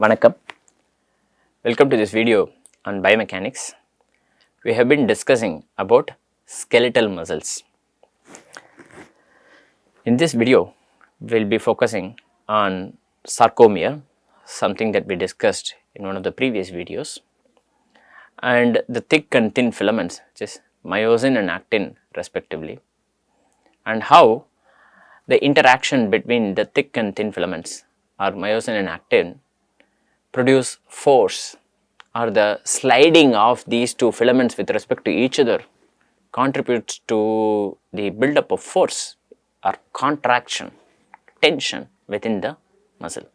Vanakkam. Welcome to this video on biomechanics. We have been discussing about skeletal muscles. In this video, we will be focusing on sarcomere, something that we discussed in one of the previous videos, and the thick and thin filaments, which is myosin and actin respectively, and how the interaction between the thick and thin filaments or myosin and actin produce force, or the sliding of these two filaments with respect to each other contributes to the buildup of force or contraction, tension within the muscle.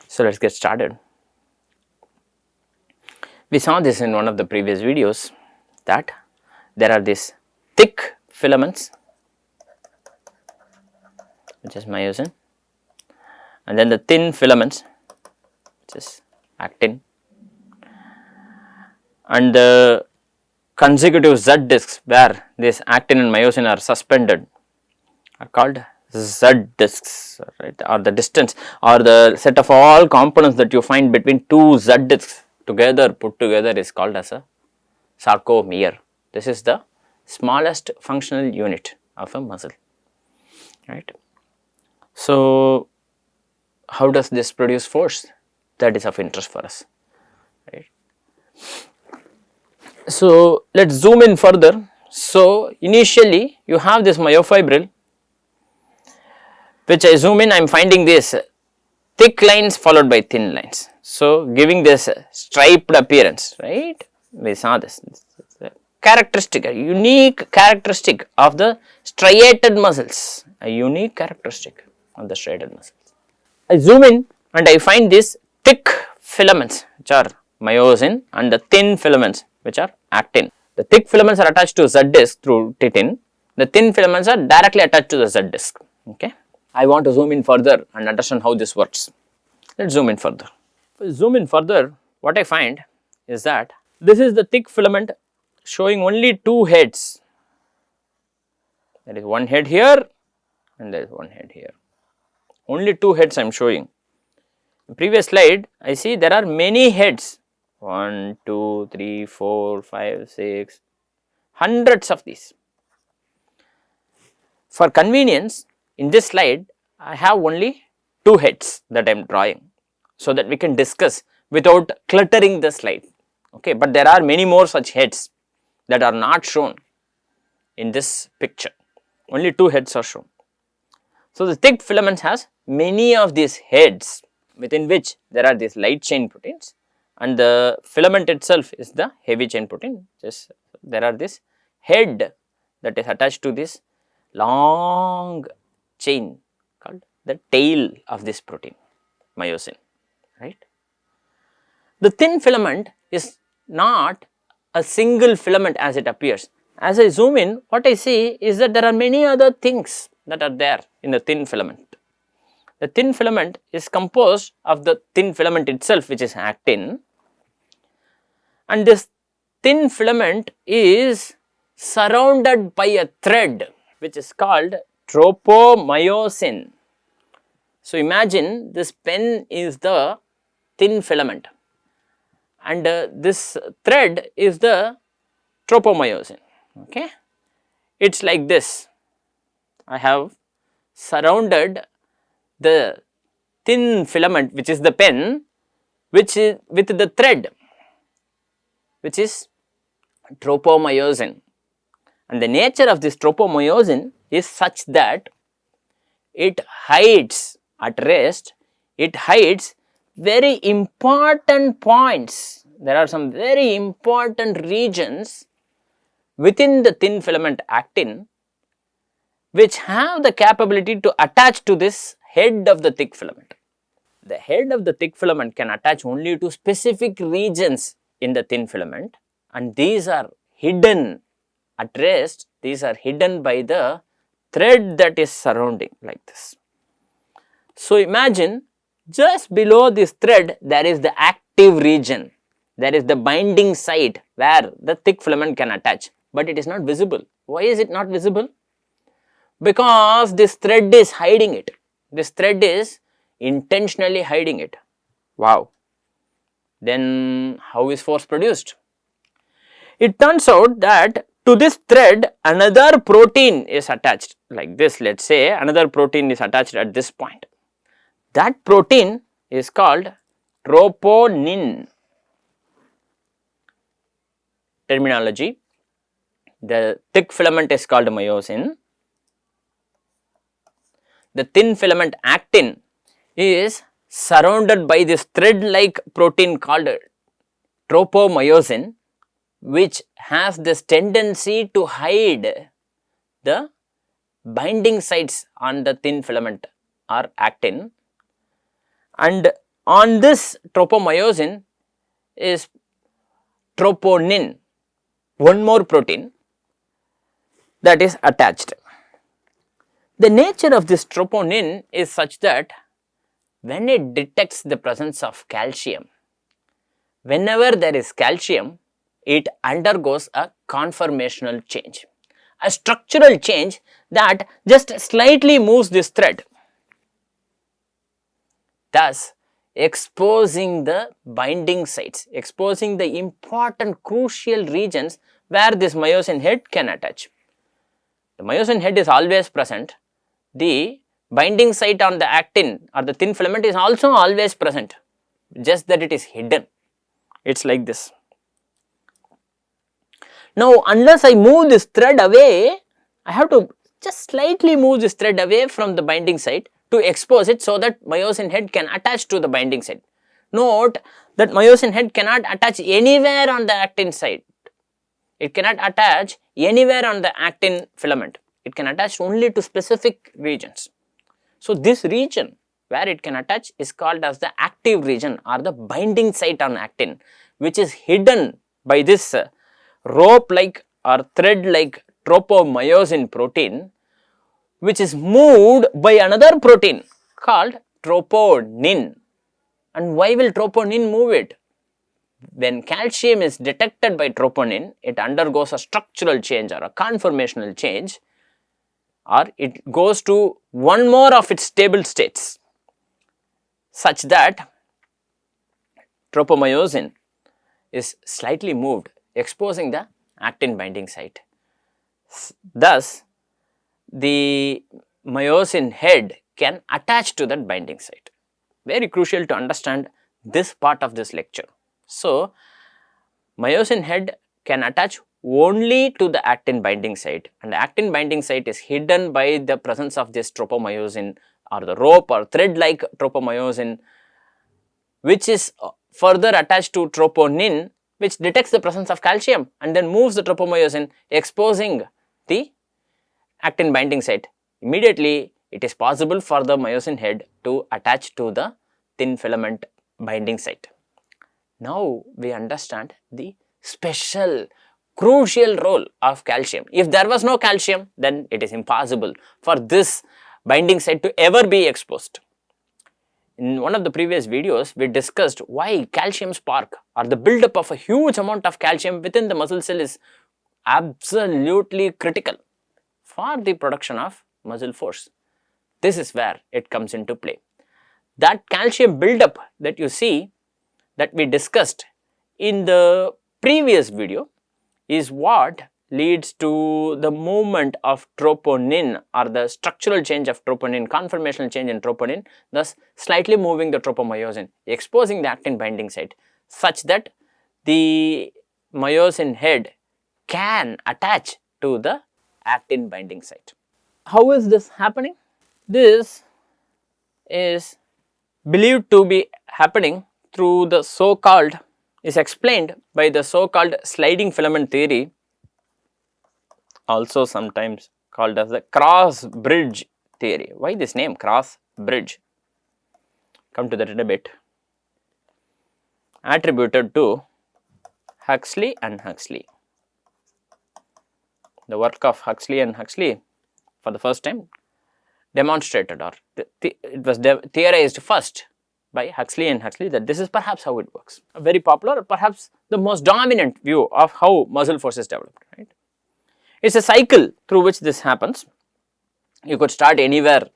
So, let us get started. We saw this in one of the previous videos that there are these thick filaments, which is myosin, and then the thin filaments, which is actin, and the consecutive Z discs where this actin and myosin are suspended are called Z discs, right, or the distance or the set of all components that you find between two Z discs together put together is called as a sarcomere. This is the smallest functional unit of a muscle, right. So, how does this produce force? That is of interest for us, right. So, let us zoom in further. So, initially you have this myofibril, which I zoom in, I am finding this thick lines followed by thin lines. So, giving this striped appearance, right. We saw this characteristic, a unique characteristic of the striated muscles, a unique characteristic of the striated muscles. I zoom in and I find these thick filaments, which are myosin, and the thin filaments, which are actin. The thick filaments are attached to Z disc through titin, the thin filaments are directly attached to the Z disc. Okay. I want to zoom in further and understand how this works. Let us zoom in further. If I zoom in further, what I find is that this is the thick filament showing only two heads. There is one head here and there is one head here. Only two heads I am showing. In previous slide, I see there are many heads, 1, 2, 3, 4, 5, 6, hundreds of these. For convenience, in this slide, I have only two heads that I am drawing, so that we can discuss without cluttering the slide, okay. But there are many more such heads that are not shown in this picture, only two heads are shown. So, the thick filament has many of these heads, within which there are these light chain proteins, and the filament itself is the heavy chain protein. Just there are this head that is attached to this long chain called the tail of this protein, myosin, right. The thin filament is not a single filament as it appears. As I zoom in, what I see is that there are many other things that are there in the thin filament. The thin filament is composed of the thin filament itself, which is actin, and this thin filament is surrounded by a thread which is called tropomyosin. So, imagine this pen is the thin filament and this thread is the tropomyosin, okay. It is like this. I have surrounded the thin filament, which is the pen, which is with the thread, which is tropomyosin, and the nature of this tropomyosin is such that it hides at rest, it hides very important points. There are some very important regions within the thin filament actin which have the capability to attach to this head of the thick filament. The head of the thick filament can attach only to specific regions in the thin filament, and these are hidden at rest, these are hidden by the thread that is surrounding like this. So, imagine just below this thread there is the active region, there is the binding site where the thick filament can attach, but it is not visible. Why is it not visible? Because this thread is hiding it, this thread is intentionally hiding it. Wow. Then how is force produced? It turns out that to this thread another protein is attached like this. Let us say another protein is attached at this point. That protein is called troponin. Terminology: the thick filament is called myosin. The thin filament actin is surrounded by this thread like protein called tropomyosin, which has this tendency to hide the binding sites on the thin filament or actin, and on this tropomyosin is troponin, one more protein that is attached. The nature of this troponin is such that when it detects the presence of calcium, whenever there is calcium, it undergoes a conformational change, a structural change that just slightly moves this thread, thus exposing the binding sites, exposing the important crucial regions where this myosin head can attach. The myosin head is always present. The binding site on the actin or the thin filament is also always present, just that it is hidden. It is like this. Now, unless I move this thread away, I have to just slightly move this thread away from the binding site to expose it so that myosin head can attach to the binding site. Note that myosin head cannot attach anywhere on the actin site. It cannot attach anywhere on the actin filament. It can attach only to specific regions. So, this region where it can attach is called as the active region or the binding site on actin, which is hidden by this rope like or thread like tropomyosin protein, which is moved by another protein called troponin. And why will troponin move it? When calcium is detected by troponin, it undergoes a structural change or a conformational change, or it goes to one more of its stable states, such that tropomyosin is slightly moved, exposing the actin binding site. Thus, the myosin head can attach to that binding site. Very crucial to understand this part of this lecture. So, myosin head can attach only to the actin binding site, and the actin binding site is hidden by the presence of this tropomyosin or the rope or thread like tropomyosin, which is further attached to troponin, which detects the presence of calcium and then moves the tropomyosin, exposing the actin binding site. Immediately it is possible for the myosin head to attach to the thin filament binding site. Now we understand the special crucial role of calcium. If there was no calcium, then it is impossible for this binding site to ever be exposed. In one of the previous videos, we discussed why calcium spark or the buildup of a huge amount of calcium within the muscle cell is absolutely critical for the production of muscle force. This is where it comes into play. That calcium buildup that you see, that we discussed in the previous video, is what leads to the movement of troponin or the structural change of troponin, conformational change in troponin, thus slightly moving the tropomyosin, exposing the actin binding site, such that the myosin head can attach to the actin binding site. How is this happening? This is believed to be happening through the so-called, is explained by the so-called sliding filament theory, also sometimes called as the cross bridge theory. Why this name, cross bridge? Come to that in a bit. Attributed to Huxley and Huxley. The work of Huxley and Huxley for the first time demonstrated, or it was theorized first by Huxley and Huxley, that this is perhaps how it works. A very popular, perhaps the most dominant view of how muscle force is developed, right? It is a cycle through which this happens. You could start anywhere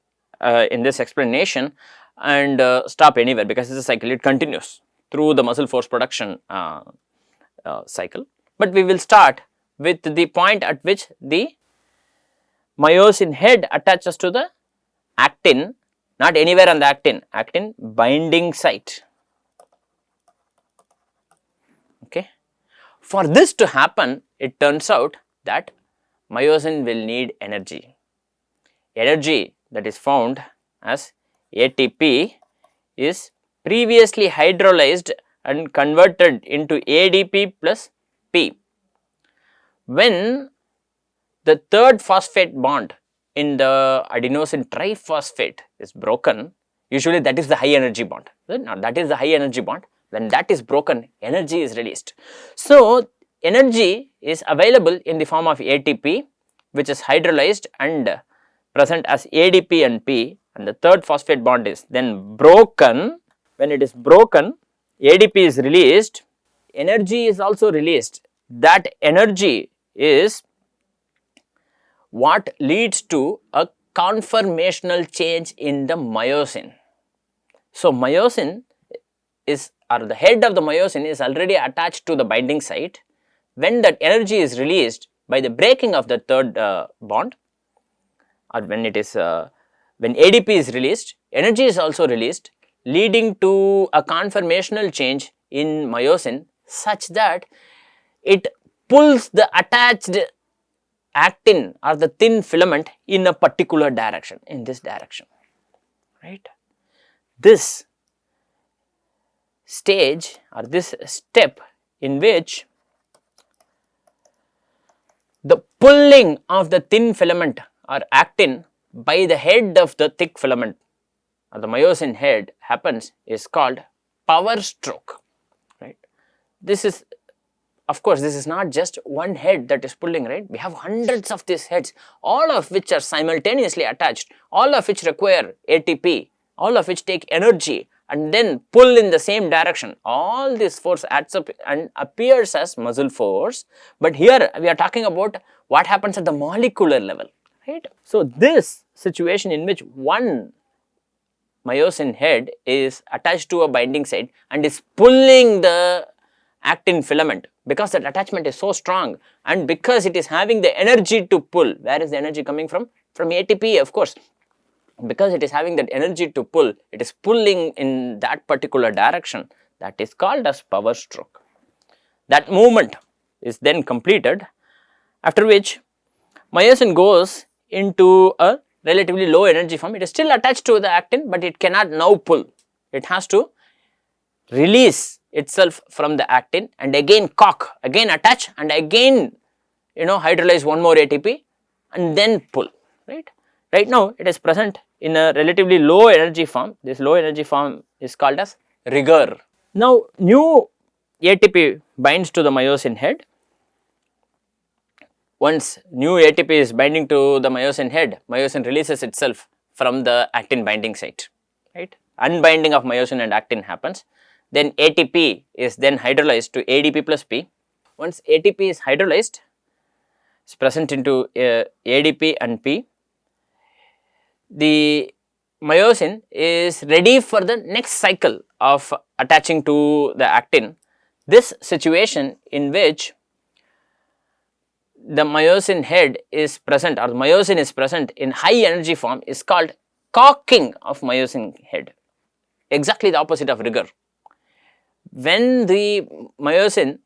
in this explanation. and stop anywhere, because it is a cycle, it continues through the muscle force production cycle. But we will start with the point at which the myosin head attaches to the actin, not anywhere on the actin binding site. Okay. For this to happen, it turns out that myosin will need energy. Energy that is found as ATP is previously hydrolyzed and converted into ADP plus P. When the third phosphate bond in the adenosine triphosphate is broken, usually that is the high energy bond. Now, that is the high energy bond. When that is broken, energy is released. So, energy is available in the form of ATP, which is hydrolyzed and present as ADP and P, and the third phosphate bond is then broken. When it is broken, ADP is released, energy is also released. That energy is what leads to a conformational change in the myosin. So, myosin is, or the head of the myosin is already attached to the binding site. When that energy is released by the breaking of the third bond, or when it is when ADP is released, energy is also released, leading to a conformational change in myosin such that it pulls the attached actin or the thin filament in a particular direction, in this direction, right. This stage or this step in which the pulling of the thin filament or actin by the head of the thick filament or the myosin head happens is called power stroke, right. This is, of course, this is not just one head that is pulling, right. We have hundreds of these heads, all of which are simultaneously attached, all of which require ATP, all of which take energy and then pull in the same direction. All this force adds up and appears as muscle force, but here we are talking about what happens at the molecular level, right. So, this situation in which one myosin head is attached to a binding site and is pulling the actin filament, because that attachment is so strong and because it is having the energy to pull. Where is the energy coming from? From ATP, of course. Because it is having that energy to pull, it is pulling in that particular direction, that is called as power stroke. That movement is then completed, after which myosin goes into a relatively low energy form. It is still attached to the actin, but it cannot now pull. It has to release itself from the actin and again cock, again attach and again hydrolyze one more ATP and then pull, right. Right now it is present in a relatively low energy form. This low energy form is called as rigor. Now, new ATP binds to the myosin head. Once new ATP is binding to the myosin head, myosin releases itself from the actin binding site, right. Unbinding of myosin and actin happens. Then ATP is then hydrolyzed to ADP plus P. Once ATP is hydrolyzed, it's present into ADP and P. The myosin is ready for the next cycle of attaching to the actin. This situation in which the myosin head is present or the myosin is present in high energy form is called cocking of myosin head, exactly the opposite of rigor. When the myosin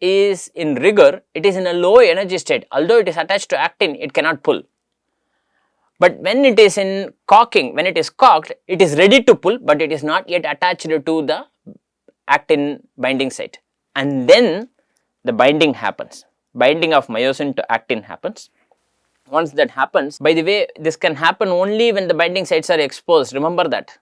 is in rigor, it is in a low energy state. Although it is attached to actin, it cannot pull. But when it is in cocking, when it is cocked, it is ready to pull, but it is not yet attached to the actin binding site. And then the binding happens. Binding of myosin to actin happens. Once that happens, by the way, this can happen only when the binding sites are exposed. Remember that.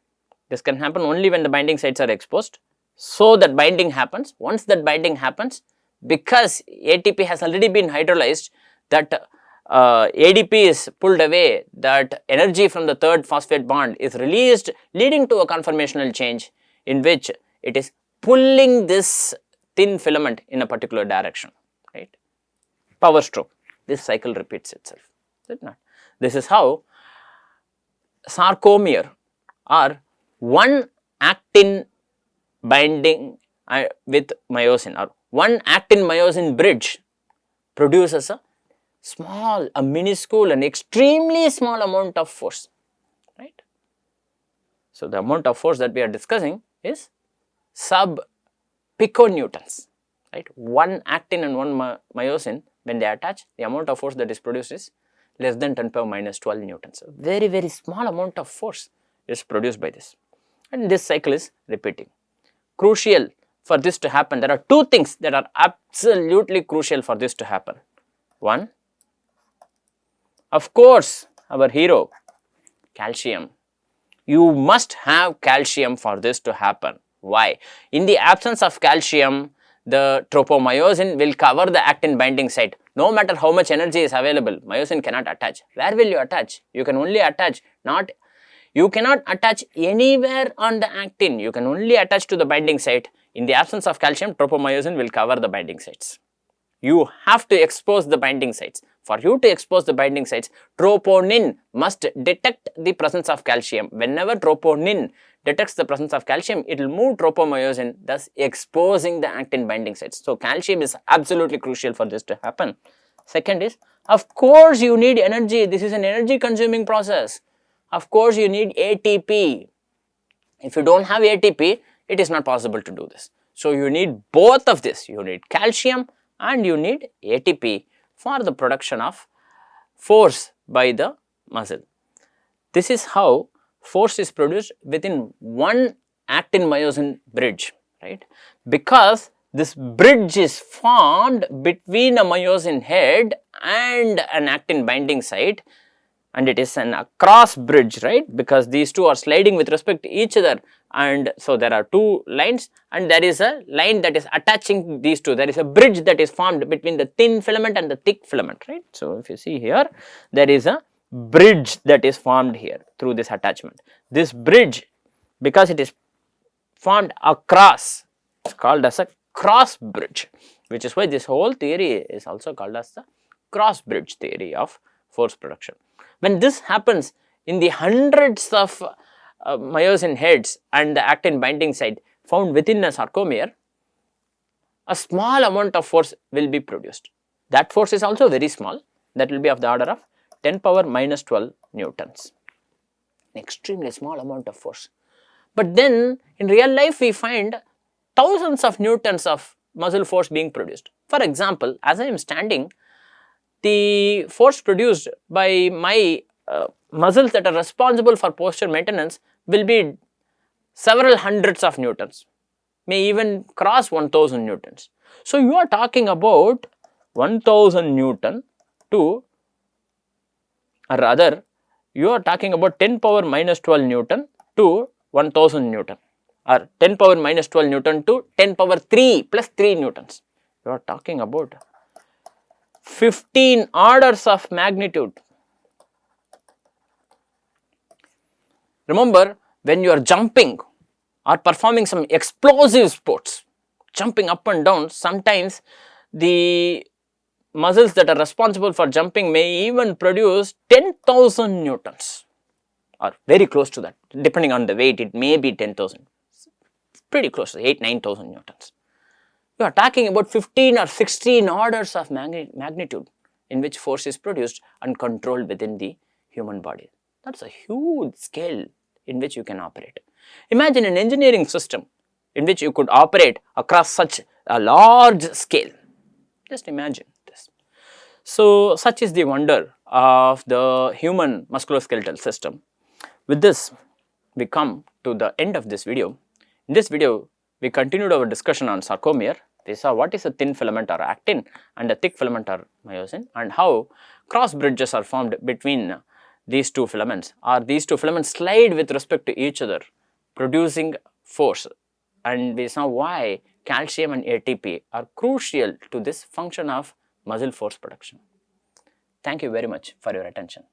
This can happen only when the binding sites are exposed. So that binding happens. Once that binding happens, because ATP has already been hydrolyzed, that ADP is pulled away, that energy from the third phosphate bond is released, leading to a conformational change in which it is pulling this thin filament in a particular direction, right. Power stroke. This cycle repeats itself, is it not? This is how sarcomere or one actin binding with myosin, or one actin myosin bridge produces a small, a minuscule and extremely small amount of force, right. So, the amount of force that we are discussing is sub piconewtons, right. One actin and one myosin, when they attach, the amount of force that is produced is less than 10 power minus 12 newtons. So, very, very small amount of force is produced by this, and this cycle is repeating. Crucial for this to happen, there are two things that are absolutely crucial for this to happen. One, of course, our hero, calcium. You must have calcium for this to happen. Why? In the absence of calcium, the tropomyosin will cover the actin binding site. No matter how much energy is available, myosin cannot attach. Where will you attach? You can only attach, you cannot attach anywhere on the actin. You can only attach to the binding site. In the absence of calcium, tropomyosin will cover the binding sites. You have to expose the binding sites. For you to expose the binding sites, troponin must detect the presence of calcium. Whenever troponin detects the presence of calcium, it will move tropomyosin, thus exposing the actin binding sites. So, calcium is absolutely crucial for this to happen. Second is, of course, you need energy. This is an energy consuming process. Of course, you need ATP. If you do not have ATP, it is not possible to do this. So, you need both of this. You need calcium and you need ATP for the production of force by the muscle. This is how force is produced within one actin myosin bridge, right. Because this bridge is formed between a myosin head and an actin binding site, and it is an across bridge, right, because these two are sliding with respect to each other, and so there are two lines and there is a line that is attaching these two. There is a bridge that is formed between the thin filament and the thick filament, right. So, if you see here, there is a bridge that is formed here through this attachment. This bridge, because it is formed across, it's called as a cross bridge, which is why this whole theory is also called as the cross bridge theory of force production. When this happens in the hundreds of myosin heads and the actin binding site found within a sarcomere, a small amount of force will be produced. That force is also very small, that will be of the order of 10 power minus 12 newtons, an extremely small amount of force. But then in real life we find thousands of newtons of muscle force being produced. For example, as I am standing, the force produced by my muscles that are responsible for posture maintenance will be several hundreds of newtons, may even cross 1000 newtons. So, you are talking about 1000 newton to, or rather you are talking about 10 power minus 12 newton to 1000 newton, or 10 power minus 12 newton to 10 power 3 plus 3 newtons. You are talking about 15 orders of magnitude. Remember, when you are jumping or performing some explosive sports, jumping up and down, sometimes the muscles that are responsible for jumping may even produce 10,000 newtons or very close to that. Depending on the weight, it may be 10,000, pretty close to 8,000-9,000 newtons. You are talking about 15 or 16 orders of magnitude in which force is produced and controlled within the human body. That is a huge scale in which you can operate. Imagine an engineering system in which you could operate across such a large scale. Just imagine this. So, such is the wonder of the human musculoskeletal system. With this, we come to the end of this video. In this video, we continued our discussion on sarcomere. We saw what is a thin filament or actin and a thick filament or myosin, and how cross bridges are formed between these two filaments, or these two filaments slide with respect to each other, producing force. And we saw why calcium and ATP are crucial to this function of muscle force production. Thank you very much for your attention.